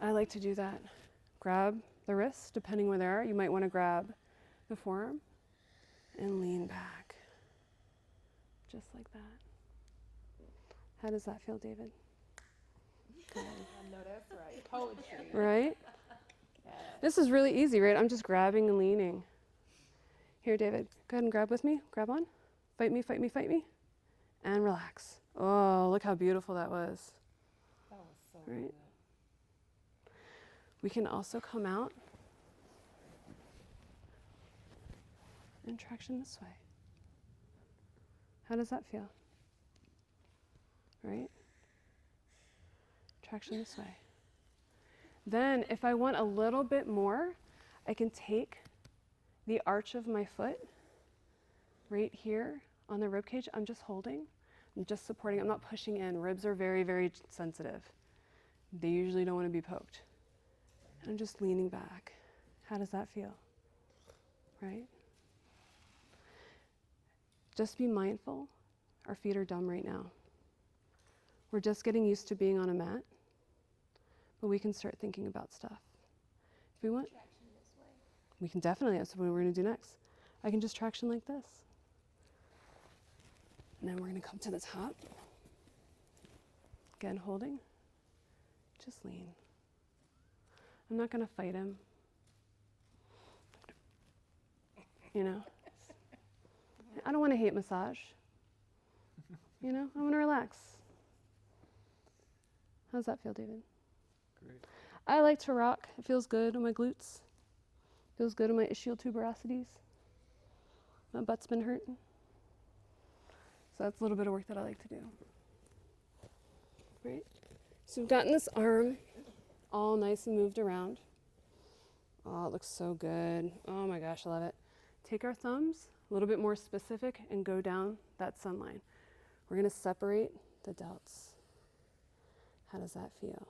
I like to do that. Grab the wrist, depending where they are. You might want to grab the forearm and lean back. Just like that. How does that feel, David? Good. I know that's right. Poetry. Right? Yes. This is really easy, right? I'm just grabbing and leaning. Here, David, go ahead and grab with me. Grab on. Fight me, fight me, fight me. And relax. Oh, look how beautiful that was. That was so Right. good. We can also come out and traction this way. How does that feel? Right? Traction this way. Then, if I want a little bit more, I can take the arch of my foot right here on the rib cage. I'm just holding. I'm just supporting. I'm not pushing in. Ribs are very, very sensitive. They usually don't want to be poked. I'm just leaning back. How does that feel? Right? Just be mindful. Our feet are dumb right now. We're just getting used to being on a mat, but we can start thinking about stuff. If we want, Traction this way. we can definitely, that's what we're going to do next. I can just traction like this. And then we're going to come to the top. Again, holding. Just lean. I'm not going to fight him. You know? I don't want to hate massage. You know? I want to relax. How's that feel, David? Great. I like to rock. It feels good on my glutes. Feels good on my ischial tuberosities. My butt's been hurting. So that's a little bit of work that I like to do. Right? So we've gotten this arm all nice and moved around. Oh, it looks so good. Oh my gosh, I love it. Take our thumbs, a little bit more specific, and go down that sun line. We're going to separate the delts. How does that feel?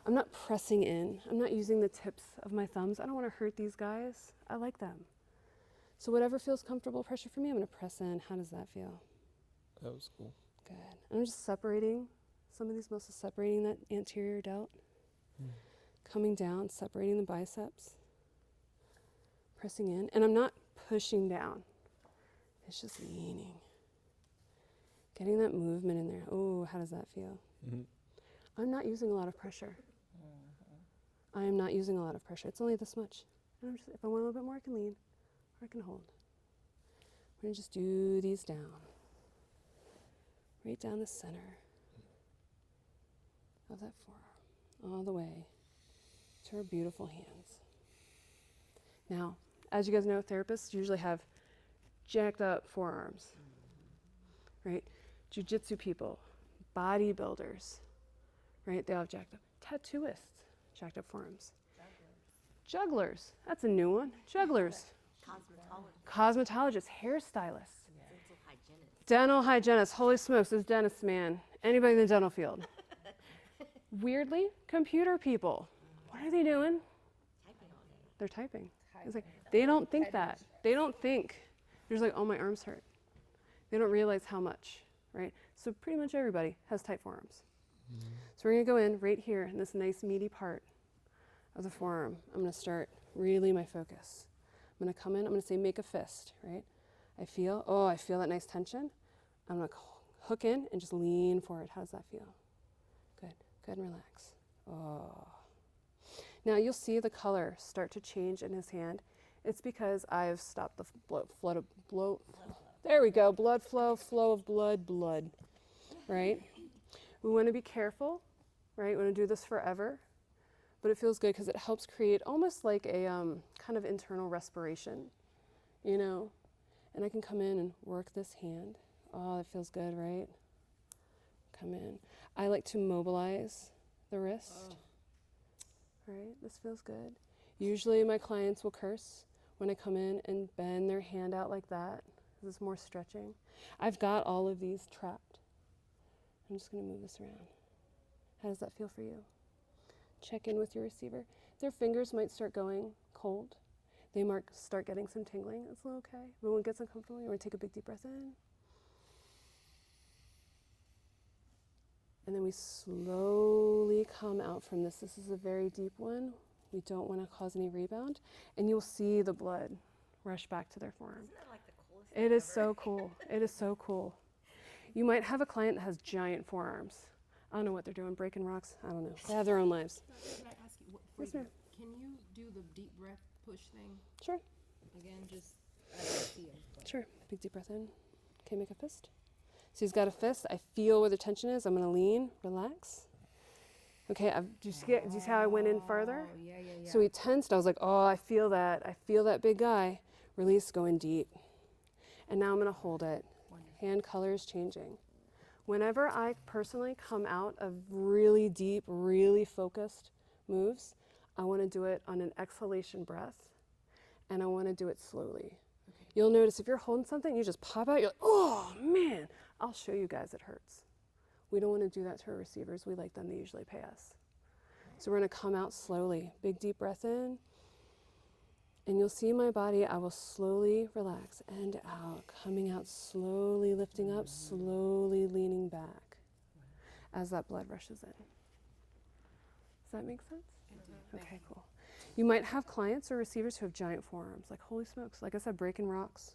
I'm not pressing in. I'm not using the tips of my thumbs. I don't want to hurt these guys. I like them. So whatever feels comfortable pressure for me, I'm going to press in. How does that feel? That was cool. Good. I'm just separating some of these muscles, separating that anterior delt. Coming down, separating the biceps. Pressing in. And I'm not pushing down. It's just leaning. Getting that movement in there. Oh, how does that feel? Mm-hmm. I'm not using a lot of pressure. I am not using a lot of pressure. It's only this much. And I'm just, if I want a little bit more, I can lean or I can hold. We're going to just do these down. Right down the center of that forearm, all the way to our beautiful hands. Now, as you guys know, therapists usually have jacked up forearms, right? Jiu-jitsu people, bodybuilders, right? They all have jacked up. Tattooists, jacked up forearms. Jugglers, that's a new one. Jugglers. Cosmetologists, hairstylists. Dental hygienist. Holy smokes, this dentist, man. Anybody in the dental field. Weirdly, computer people. What are they doing? They're typing. It's like, they don't think that. They don't think. They're just like, oh, my arms hurt. They don't realize how much, right? So pretty much everybody has tight forearms. So we're going to go in right here in this nice meaty part of the forearm. I'm going to start really my focus. I'm going to come in. I'm going to say make a fist, right? I feel that nice tension. I'm going to hook in and just lean forward. How does that feel? Good. Good and relax. Oh. Now you'll see the color start to change in his hand. It's because I've stopped the flow. There we go. Blood flow of blood, right? We want to be careful, right? We want to do this forever, but it feels good because it helps create almost like a kind of internal respiration, you know? And I can come in and work this hand. Oh, that feels good, right? Come in. I like to mobilize the wrist, right? This feels good. Usually my clients will curse when I come in and bend their hand out like that. This is more stretching. I've got all of these trapped. I'm just going to move this around. How does that feel for you? Check in with your receiver. Their fingers might start going cold. They might start getting some tingling. It's a little okay. But when it gets uncomfortable, you want to take a big deep breath in. And then we slowly come out from this. This is a very deep one. We don't want to cause any rebound. And you'll see the blood rush back to their forearm. Isn't that like the coolest It thing is ever? so cool. It is so cool. You might have a client that has giant forearms. I don't know what they're doing, breaking rocks. I don't know. They have their own lives. Can I ask you, Yes, ma'am. can you do the deep breath push thing Sure, again? Just I don't see him. but- sure. Big deep breath in. Okay, make a fist. So he's got a fist. I feel where the tension is. I'm going to lean, relax. Okay, do you see how I went in further? Oh, yeah, yeah, yeah. So he tensed. I was like, oh, I feel that. I feel that big guy. Release, going deep. And now I'm going to hold it. Wonderful. Hand color is changing. Whenever I personally come out of really deep, really focused moves, I want to do it on an exhalation breath, and I want to do it slowly. Okay. You'll notice if you're holding something, you just pop out, you're like, oh, man. I'll show you guys it hurts. We don't want to do that to our receivers. We like them to usually pay us. So we're going to come out slowly. Big deep breath in. And you'll see my body, I will slowly relax and out, coming out slowly, lifting up, slowly leaning back as that blood rushes in. Does that make sense? Okay, cool. You might have clients or receivers who have giant forearms, like holy smokes, like I said, breaking rocks,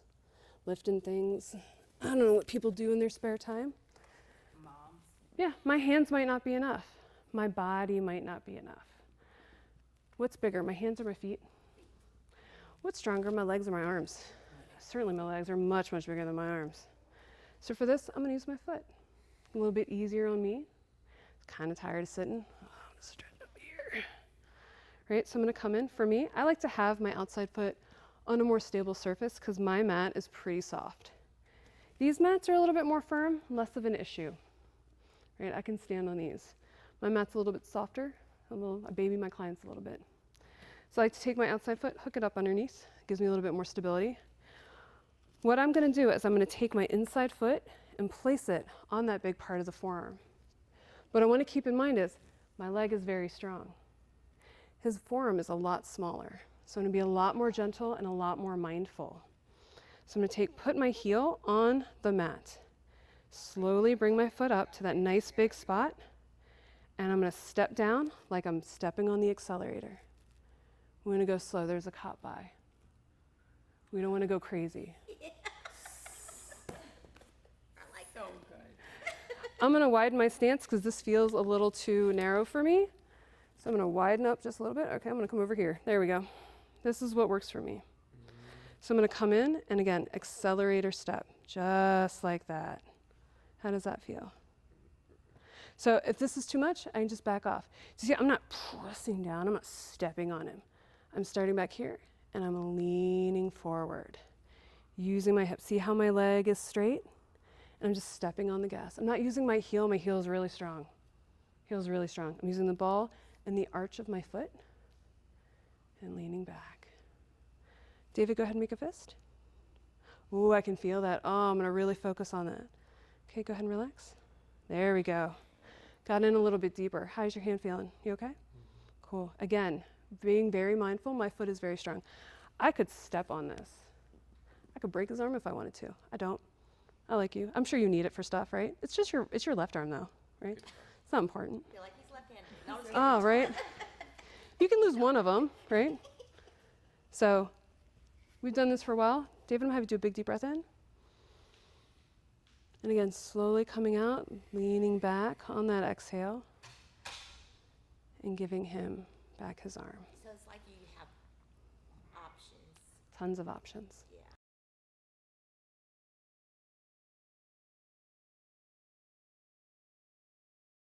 lifting things. I don't know what people do in their spare time. Moms. Yeah, my hands might not be enough. My body might not be enough. What's bigger, my hands or my feet? What's stronger, my legs or my arms? Certainly my legs are much, much bigger than my arms. So for this, I'm gonna use my foot. A little bit easier on me. Kind of tired of sitting. Oh, I'm stretch up here. Right, so I'm gonna come in. For me, I like to have my outside foot on a more stable surface because my mat is pretty soft. These mats are a little bit more firm, less of an issue. Right, I can stand on these. My mat's a little bit softer. I baby my clients a little bit. So I like to take my outside foot, hook it up underneath. Gives me a little bit more stability. What I'm going to do is I'm going to take my inside foot and place it on that big part of the forearm. What I want to keep in mind is my leg is very strong. His forearm is a lot smaller. So I'm going to be a lot more gentle and a lot more mindful. So I'm going to put my heel on the mat. Slowly bring my foot up to that nice big spot. And I'm going to step down like I'm stepping on the accelerator. We're going to go slow. There's a cop by. We don't want to go crazy. I like So good. I'm going to widen my stance because this feels a little too narrow for me. So I'm going to widen up just a little bit. Okay, I'm going to come over here. There we go. This is what works for me. So I'm going to come in and again, accelerator step, just like that. How does that feel? So if this is too much, I can just back off. So see, I'm not pressing down. I'm not stepping on him. I'm starting back here and I'm leaning forward, using my hips. See how my leg is straight? And I'm just stepping on the gas. I'm not using my heel. My heel is really strong. Heel's really strong. I'm using the ball and the arch of my foot and leaning back. David, go ahead and make a fist. Ooh, I can feel that. Oh, I'm going to really focus on that. Okay, go ahead and relax. There we go. Got in a little bit deeper. How's your hand feeling? You okay? Cool. Again, being very mindful, my foot is very strong. I could step on this. I could break his arm if I wanted to. I don't. I like you. I'm sure you need it for stuff, right? It's your left arm though, right? It's not important. I feel like he's left-handed. No, I'm just Oh, right. You can lose one of them, right? So we've done this for a while. David, I'm gonna have you do a big deep breath in. And again, slowly coming out, leaning back on that exhale and giving him back his arm. So it's like you have options. Tons of options.